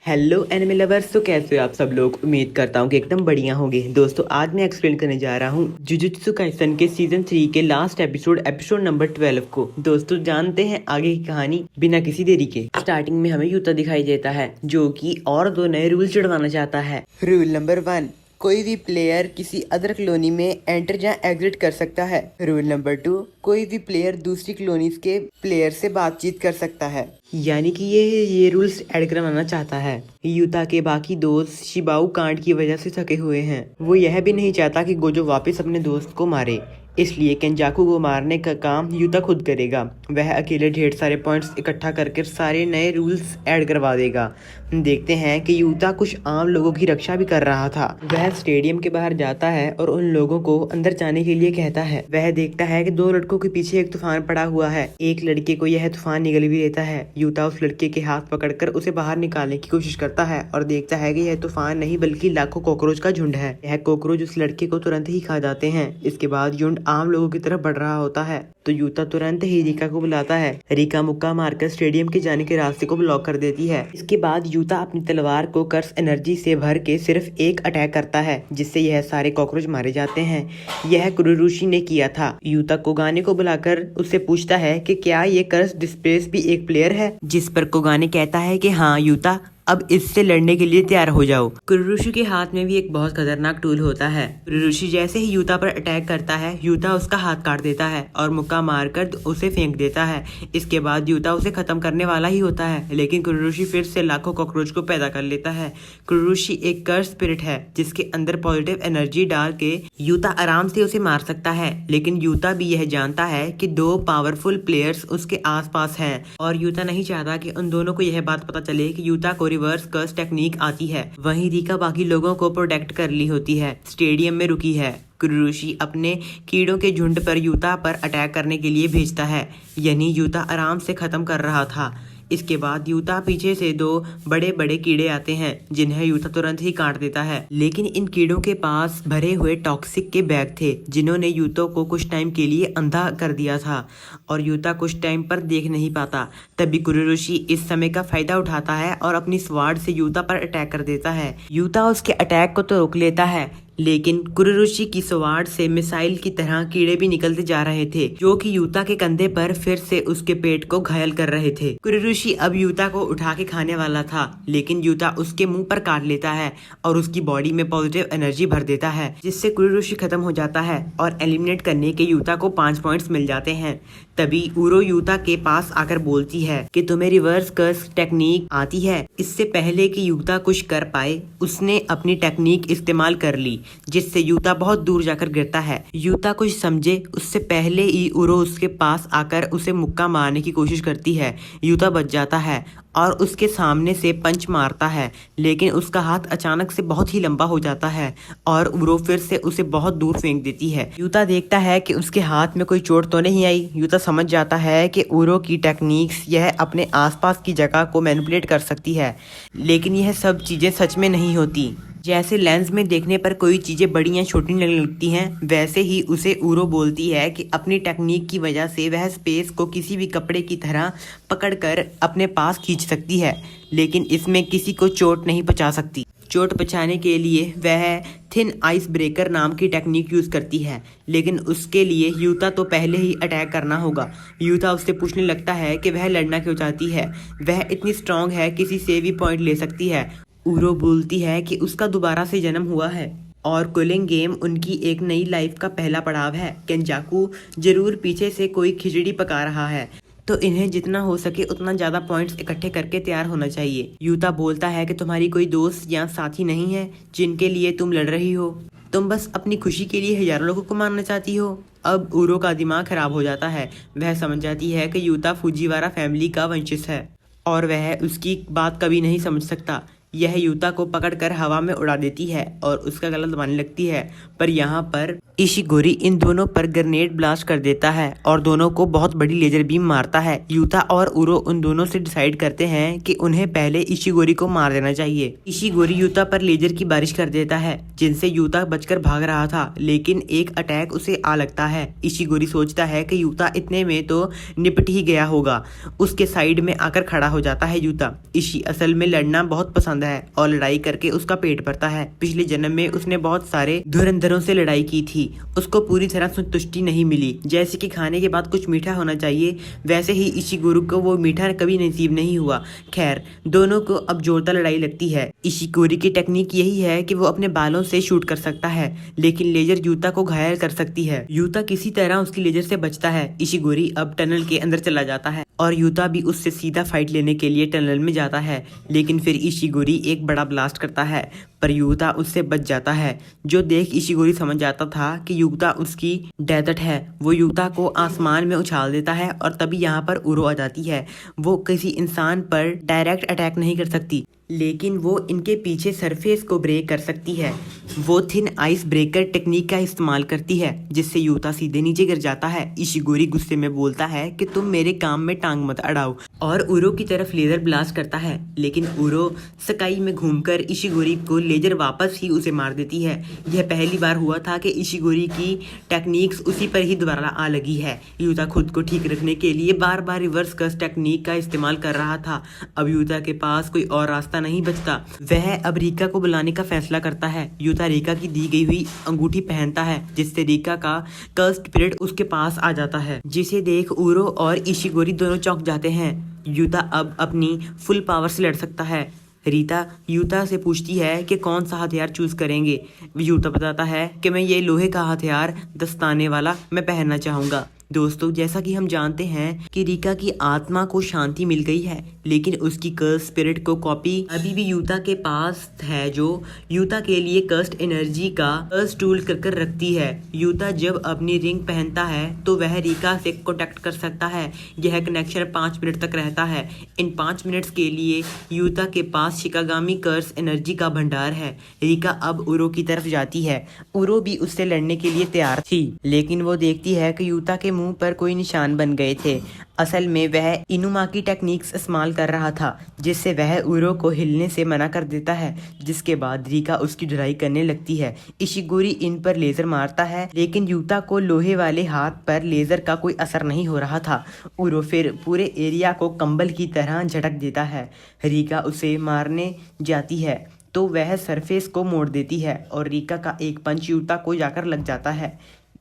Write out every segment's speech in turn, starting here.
Hello anime lovers, तो कैसे हो आप सब लोग। उम्मीद करता हूँ कि एकदम बढ़िया होंगे। दोस्तों आज मैं एक्सप्लेन करने जा रहा हूँ जुजुत्सु काइसन के सीजन 3 के लास्ट एपिसोड नंबर 12 को। दोस्तों जानते हैं आगे की कहानी बिना किसी देरी के। स्टार्टिंग में हमें यूता दिखाई देता है जो कि और दो नए रूल चढ़वाना चाहता है। रूल नंबर 1, कोई भी प्लेयर किसी अदर कॉलोनी में एंटर या एग्जिट कर सकता है। रूल नंबर 2, कोई भी प्लेयर दूसरी कॉलोनीज के प्लेयर से बातचीत कर सकता है। यानी कि ये रूल्स ऐड करवाना चाहता है। यूता के बाकी दोस्त शिबाऊ कांड की वजह से थके हुए हैं। वो यह भी नहीं चाहता कि गोजो वापस अपने दोस्त को मारे, इसलिए केंजाकू को मारने का काम यूता खुद करेगा। वह अकेले ढेर सारे पॉइंट्स इकट्ठा करके सारे नए रूल्स ऐड करवा देगा। देखते हैं कि यूता कुछ आम लोगों की रक्षा भी कर रहा था। वह स्टेडियम के बाहर जाता है और उन लोगों को अंदर जाने के लिए कहता है। वह देखता है कि दो लड़कों के पीछे एक तूफान पड़ा हुआ है। एक लड़के को यह तूफान निगल भी देता है। यूता उस लड़के के हाथ पकड़कर उसे बाहर निकालने की कोशिश करता है और देखता है कि यह तूफान नहीं बल्कि लाखों कॉकरोच का झुंड है। यह कॉकरोच उस लड़के को तुरंत ही खा जाते हैं। इसके बाद झुंड आम लोगों की तरफ बढ़ रहा होता है तो यूता तुरंत ही रिका को बुलाता है। रिका मुक्का मारकर स्टेडियम के जाने के रास्ते को ब्लॉक कर देती है। इसके बाद यूता अपनी तलवार को कर्स एनर्जी से भर के सिर्फ एक अटैक करता है जिससे यह सारे कॉकरोच मारे जाते हैं। यह कुरुरुशी ने किया था। यूता कोगाने को बुलाकर उससे पूछता है कि क्या ये कर्स डिस्प्लेस भी एक प्लेयर है, जिस पर कोगाने कहता है कि हाँ यूता, अब इससे लड़ने के लिए तैयार हो जाओ। कुरुरुशी के हाथ में भी एक बहुत खतरनाक टूल होता है। कुरुरुशी जैसे ही यूता पर अटैक करता है यूता उसका हाथ काट देता है और मुक्का मारकर उसे फेंक देता है। इसके बाद यूता उसे खत्म करने वाला ही होता है, लेकिन कुरुरुशी फिर से लाखों कॉकरोच को पैदा कर लेता है। कुरुरुशी एक कर्स स्पिरिट है जिसके अंदर पॉजिटिव एनर्जी डाल के यूता आराम से उसे मार सकता है, लेकिन यूता भी यह जानता है कि दो पावरफुल प्लेयर्स उसके आसपास हैं और यूता नहीं चाहता कि उन दोनों को यह बात पता चले कि यूता को रिवर्स कर्स टेक्निक आती है। वहीं रिका बाकी लोगों को प्रोटेक्ट कर ली होती है। स्टेडियम में रुकी है। कुरुरुशी अपने कीड़ों के झुंड पर यूता पर अटैक करने के लिए भेजता है, यानी यूता आराम से खत्म कर रहा था। इसके बाद यूता पीछे से दो बड़े बड़े कीड़े आते हैं जिन्हें यूता तुरंत ही काट देता है, लेकिन इन कीड़ों के पास भरे हुए टॉक्सिक के बैग थे जिन्होंने यूता को कुछ टाइम के लिए अंधा कर दिया था और यूता कुछ टाइम पर देख नहीं पाता। तभी कुरुरुशी इस समय का फायदा उठाता है और अपनी स्वार्ड से यूता पर अटैक कर देता है। यूता उसके अटैक को तो रोक लेता है, लेकिन कुरुरुशी की स्वार्ड से मिसाइल की तरह कीड़े भी निकलते जा रहे थे जो कि यूता के कंधे पर फिर से उसके पेट को घायल कर रहे थे। कुरुरुशी अब यूता को उठा के खाने वाला था, लेकिन यूता उसके मुंह पर काट लेता है और उसकी बॉडी में पॉजिटिव एनर्जी भर देता है, जिससे कुरुरुशी खत्म हो जाता है और एलिमिनेट करने के यूता को 5 पॉइंट्स मिल जाते हैं। तभी उरो यूता के पास आकर बोलती है कि तुम्हें रिवर्स कर्स टेक्निक आती है। इससे पहले कि यूता कुछ कर पाए उसने अपनी टेक्निक इस्तेमाल कर ली, जिससे यूता बहुत दूर जाकर गिरता है। यूता कुछ समझे उससे पहले ही उरो उसके पास आकर उसे मुक्का मारने की कोशिश करती है। यूता बच जाता है और उसके सामने से पंच मारता है, लेकिन उसका हाथ अचानक से बहुत ही लंबा हो जाता है और उरो फिर से उसे बहुत दूर फेंक देती है। यूता देखता है कि उसके हाथ में कोई चोट तो नहीं आई। यूता समझ जाता है कि उरो की टेक्निक्स यह अपने आसपास की जगह को मैनिपुलेट कर सकती है, लेकिन यह सब चीजें सच में नहीं होती। जैसे लेंस में देखने पर कोई चीजें बड़ी या छोटी लगने लगती हैं, वैसे ही उसे उरो बोलती है कि अपनी टेक्निक की वजह से वह स्पेस को किसी भी कपड़े की तरह पकड़कर अपने पास खींच सकती है, लेकिन इसमें किसी को चोट नहीं पहुंचा सकती। चोट बचाने के लिए वह थिन आइस ब्रेकर नाम की टेक्निक यूज करती है, लेकिन उसके लिए यूता तो पहले ही अटैक करना होगा। यूता उससे पूछने लगता है कि वह लड़ना क्यों चाहती है, वह इतनी स्ट्रांग है, किसी से भी पॉइंट ले सकती है। उरो बोलती है कि उसका दोबारा से जन्म हुआ है और कूलिंग गेम उनकी एक नई लाइफ का पहला पड़ाव है। केंजाकू जरूर पीछे से कोई खिचड़ी पका रहा है, तो इन्हें जितना हो सके उतना ज्यादा पॉइंट्स इकट्ठे करके तैयार होना चाहिए। यूता बोलता है कि तुम्हारी कोई दोस्त या साथी नहीं है जिनके लिए तुम लड़ रही हो, तुम बस अपनी खुशी के लिए हजारों लोगों को मारना चाहती हो। अब उरो का दिमाग खराब हो जाता है। वह समझ जाती है कि यूता फुजीवारा फैमिली का वंशज है और वह उसकी बात कभी नहीं समझ सकता। यह यूता को पकड़कर हवा में उड़ा देती है और उसका गला दबाने लगती है, पर यहाँ पर इशिगोरी इन दोनों पर ग्रेनेड ब्लास्ट कर देता है और दोनों को बहुत बड़ी लेजर बीम मारता है। यूता और उरो उन दोनों से डिसाइड करते हैं कि उन्हें पहले इशिगोरी को मार देना चाहिए। इशिगोरी यूता पर लेजर की बारिश कर देता है जिनसे यूता बचकर भाग रहा था, लेकिन एक अटैक उसे आ लगता है। इशिगोरी सोचता है कि यूता इतने में तो निपट ही गया होगा। उसके साइड में आकर खड़ा हो जाता है यूता। इशी असल में लड़ना बहुत पसंद है और लड़ाई करके उसका पेट भरता है। पिछले जन्म में उसने बहुत सारे धुरंधरों से लड़ाई की थी। उसको पूरी तरह संतुष्टि नहीं मिली। जैसे कि खाने के बाद कुछ मीठा होना चाहिए, वैसे ही इशिगोरी को वो मीठा कभी नसीब नहीं हुआ। खैर, दोनों को अब जोरदार लड़ाई लगती है। इशिगोरी की टेक्निक यही है कि वो अपने बालों से शूट कर सकता है, लेकिन लेजर यूता को घायल कर सकती है। यूता किसी तरह उसकी लेजर से बचता है। इशिगोरी अब टनल के अंदर चला जाता है और यूता भी उससे सीधा फाइट लेने के लिए टनल में जाता है, लेकिन फिर इशिगोरी एक बड़ा ब्लास्ट करता है, पर यूता उससे बच जाता है। जो देख इशिगोरी समझ जाता था कि यूता उसकी डेजर्ट है। वो यूता को आसमान में उछाल देता है और तभी यहाँ पर उरो आ जाती है। वो किसी इंसान पर डायरेक्ट अटैक नहीं कर सकती, लेकिन वो इनके पीछे सरफेस को ब्रेक कर सकती है। वो थिन आइस ब्रेकर टेक्निक का इस्तेमाल करती है, जिससे यूता सीधे नीचे गिर जाता है। इशिगोरी गुस्से में बोलता है कि तुम मेरे काम में टांग मत अड़ाओ, और उरो की तरफ लेजर ब्लास्ट करता है, लेकिन उरो स्काई में घूमकर इशिगोरी को लेजर वापस ही उसे मार देती है। यह पहली बार हुआ था कि इशिगोरी की टेक्निक्स उसी पर ही दोबारा आ लगी है। यूता खुद को ठीक रखने के लिए बार बार रिवर्स कर्स टेक्निक का इस्तेमाल कर रहा था। अब यूता के पास कोई और रास्ता नहीं बचता। वह अब रीका को बुलाने का फैसला करता है। यूता रीका की दी गई हुई अंगूठी पहनता है, जिससे रीका का कर्स्ड पीरियड उसके पास आ जाता है, जिसे देख उरो और इशिगोरी दोनों चौंक जाते हैं। यूता अब अपनी फुल पावर से लड़ सकता है। रीता यूता से पूछती है कि कौन सा हथियार चूज करेंगे। यूता बताता है कि मैं ये लोहे का हथियार दस्ताने वाला मैं पहनना चाहूँगा। दोस्तों, जैसा कि हम जानते हैं कि रीका की आत्मा को शांति मिल गई है, लेकिन उसकी कर्स स्पिरिट को कॉपी अभी भी यूता के पास है, जो यूता के लिए कर्स्ड एनर्जी का कर्स टूल कर रखती है। यूता जब अपनी रिंग पहनता है तो वह रीका से कॉन्टेक्ट कर सकता है। यह कनेक्शन 5 मिनट तक रहता है। इन 5 मिनट्स के लिए यूता के पास शिकागामी कर्स एनर्जी का भंडार है। रीका अब उरो की तरफ जाती है। उरो भी उससे लड़ने के लिए तैयार थी, लेकिन वो देखती है कि यूता के मुंह पर कोई निशान बन गए थे। असल में वह इनुमाकी टेक्निक्स इस्तेमाल कर रहा था, जिससे वह उरो को हिलने से मना कर देता है, जिसके बाद रीका उसकी धुलाई करने लगती है। इशिगोरी इन पर लेजर मारता है, लेकिन यूता को लोहे वाले हाथ पर लेजर का कोई असर नहीं हो रहा था। उरो फिर पूरे एरिया को कंबल की तरह झटक देता है। रीका उसे मारने जाती है तो वह सरफेस को मोड़ देती है और रीका का एक पंच यूता को जाकर लग जाता है,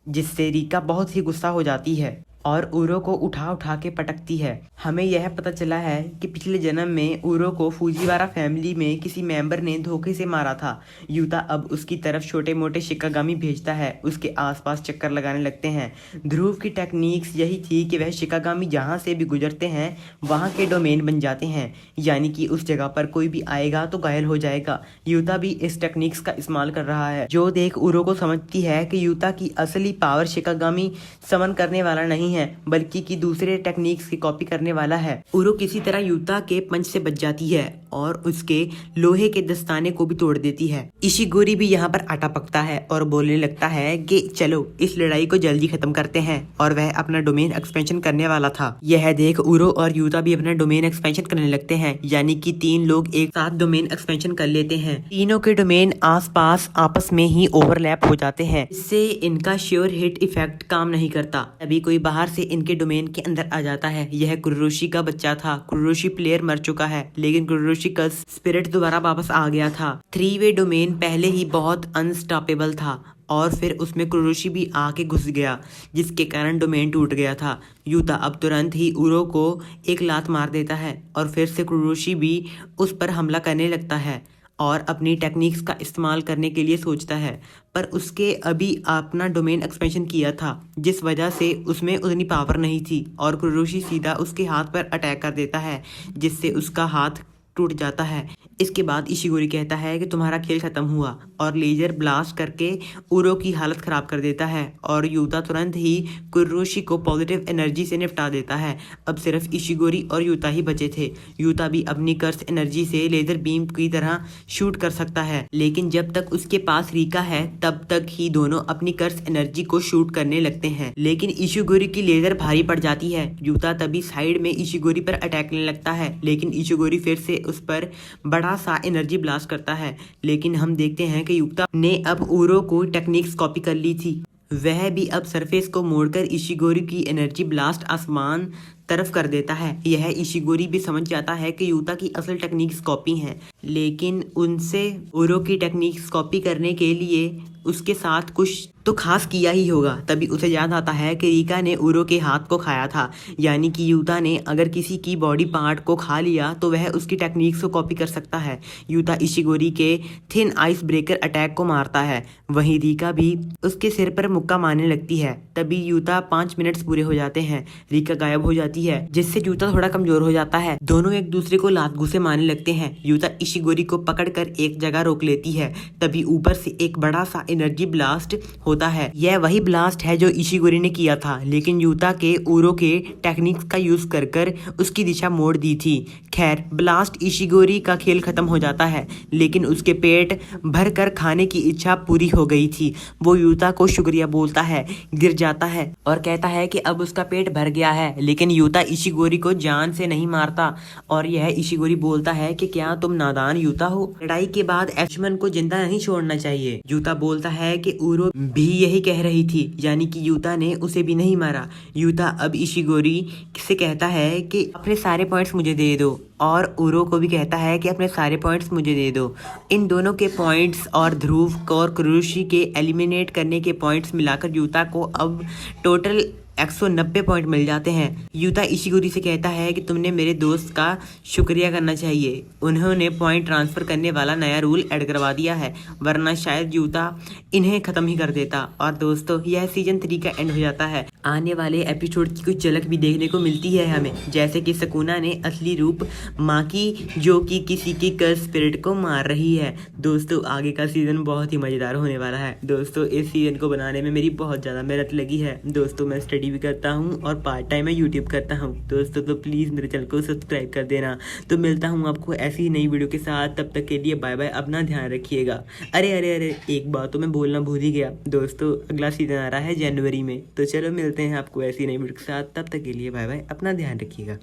जिससे रीका बहुत ही गुस्सा हो जाती है और उरो को उठा उठा के पटकती है। हमें यह पता चला है कि पिछले जन्म में उरो को फूजीवारा फैमिली में किसी मेंबर ने धोखे से मारा था। यूता अब उसकी तरफ छोटे मोटे शिकागामी भेजता है, उसके आसपास चक्कर लगाने लगते हैं। ध्रुव की टेक्निक्स यही थी कि वह शिकागामी जहाँ से भी गुजरते हैं वहाँ के डोमेन बन जाते हैं, यानी कि उस जगह पर कोई भी आएगा तो घायल हो जाएगा। यूता भी इस टेक्निक्स का इस्तेमाल कर रहा है, जो देख उरो को समझती है कि यूता की असली पावर शिकागामी समन करने वाला नहीं है, बल्कि कि दूसरे टेक्निक्स की कॉपी करने वाला है। उरो किसी तरह यूता के पंच से बच जाती है और उसके लोहे के दस्ताने को भी तोड़ देती है। इशिगोरी भी यहाँ पर आटा पकता है और बोलने लगता है कि चलो इस लड़ाई को जल्दी खत्म करते हैं, और वह अपना डोमेन एक्सपेंशन करने वाला था। यह देख उरो और यूता भी अपना डोमेन एक्सपेंशन करने लगते हैं, यानी कि 3 लोग एक साथ डोमेन एक्सपेंशन कर लेते हैं। तीनों के डोमेन आसपास आपस में ही ओवरलैप हो जाते हैं, इससे इनका श्योर हिट इफेक्ट काम नहीं करता। तभी कोई बाहर से इनके डोमेन के अंदर आ जाता है। यह कुरोशी का बच्चा था। कुरोशी प्लेयर मर चुका है, लेकिन कुरोशी का स्पिरिट दोबारा वापस आ गया था। 3-वे डोमेन पहले ही बहुत अनस्टॉपेबल था और फिर उसमें कुरोशी भी आके घुस गया, जिसके कारण डोमेन टूट गया था। यूता अब तुरंत ही उरो को एक लात मार देता है और फिर से कुरोशी भी उस पर हमला करने लगता है और अपनी टेक्निक्स का इस्तेमाल करने के लिए सोचता है, पर उसके अभी अपना डोमेन एक्सपेंशन किया था, जिस वजह से उसमें उतनी पावर नहीं थी और कुरोशी सीधा उसके हाथ पर अटैक कर देता है, जिससे उसका हाथ टूट जाता है। इसके बाद इशिगोरी कहता है कि तुम्हारा खेल खत्म हुआ और लेजर ब्लास्ट करके उरो की हालत खराब कर देता है और यूता तुरंत ही कुरोशी को पॉजिटिव एनर्जी से निपटा देता है। अब सिर्फ इशिगोरी और यूता ही बचे थे। यूता भी अपनी कर्स एनर्जी से लेजर बीम की तरह शूट कर सकता है, लेकिन जब तक उसके पास रिका है तब तक ही दोनों अपनी कर्स एनर्जी को शूट करने लगते हैं। लेकिन इशिगोरी की लेजर भारी पड़ जाती है। यूता तभी साइड में इशिगोरी पर अटैक करने लगता है, लेकिन इशिगोरी फिर से उस पर बड़ा सा एनर्जी ब्लास्ट करता है। लेकिन हम देखते हैं कि यूता ने अब उरो को टेक्निक्स कॉपी कर ली थी। वह भी अब सरफेस को मोड़कर इशिगोरी की एनर्जी ब्लास्ट आसमान तरफ कर देता है। यह इशिगोरी भी समझ जाता है कि यूता की असल टेक्निक्स कॉपी हैं, लेकिन उनसे उरो की टेक्निक्स कॉपी करने के लिए उसके साथ कुछ तो खास किया ही होगा। तभी उसे याद आता है कि रिका ने उरो के हाथ को खाया था, यानी कि यूता ने अगर किसी की बॉडी पार्ट को खा लिया तो वह उसकी टेक्निक्स को कॉपी कर सकता है। यूता इशिगोरी के थिन आइस ब्रेकर अटैक को मारता है, वहीं रिका भी उसके सिर पर मुक्का मारने लगती है। तभी यूता 5 मिनट्स पूरे हो जाते हैं। रिका गायब हो जाती है, जिससे यूता थोड़ा कमजोर हो जाता है। दोनों एक दूसरे को लात घूंसे मारने लगते हैं। यूता इशिगोरी को पकड़कर एक जगह रोक लेती है। तभी ऊपर से एक बड़ा सा एनर्जी ब्लास्ट होता है। यह वही ब्लास्ट है जो इशिगोरी ने किया था, लेकिन यूता के उरो के टेक्निक्स का यूज कर उसकी दिशा मोड़ दी थी। खैर, ब्लास्ट इशिगोरी का खेल खत्म हो जाता है, लेकिन उसके पेट भरकर खाने की इच्छा पूरी हो गई थी। वो यूता को शुक्रिया बोलता है, गिर जाता है और कहता है कि अब उसका पेट भर गया है। लेकिन यूता इशिगोरी को जान से नहीं मारता और यह इशिगोरी बोलता है कि क्या तुम नादान यूता हो? लड़ाई के बाद एचमन को जिंदा नहीं छोड़ना चाहिए। यूता बोलता है कि उरो भी यही कह रही थी, यानी कि यूता ने उसे भी नहीं मारा। यूता अब इशिगोरी से कहता है कि अपने सारे पॉइंट्स मुझे दे दो और उरो को भी कहता है कि अपने सारे पॉइंट्स मुझे दे दो। इन दोनों के पॉइंट्स और ध्रुव और कुरोशी के एलिमिनेट करने के पॉइंट्स मिलाकर यूता को अब टोटल 190 पॉइंट मिल जाते हैं। यूता इशिगोरी से कहता है कि तुमने मेरे दोस्त का शुक्रिया करना चाहिए, उन्होंने पॉइंट ट्रांसफर करने वाला नया रूल ऐड करवा दिया है, वरना शायद यूता इन्हें खत्म ही कर देता। और दोस्तों, यह सीजन 3 का एंड हो जाता है। आने वाले एपिसोड की कुछ झलक भी देखने को मिलती है हमें, जैसे कि सुकुना ने असली रूप माँ की, जो कि किसी की कर्स स्पिरिट को मार रही है। दोस्तों, आगे का सीजन बहुत ही मजेदार होने वाला है। दोस्तों, इस सीजन को बनाने में मेरी बहुत ज़्यादा मेहनत लगी है। दोस्तों, मैं स्टडी भी करता हूँ और पार्ट टाइम में यूट्यूब करता हूँ। दोस्तों, तो प्लीज़ मेरे चैनल को सब्सक्राइब कर देना। तो मिलता हूँ आपको ऐसी ही नई वीडियो के साथ, तब तक के लिए बाय बाय, अपना ध्यान रखिएगा। अरे अरे अरे, एक बात तो मैं बोलना भूल ही गया। दोस्तों, अगला सीजन आ रहा है जनवरी में, तो चलो मिलते हैं आपको ऐसी नई वीडियो के साथ। तब तक के लिए बाय बाय, अपना ध्यान रखिएगा।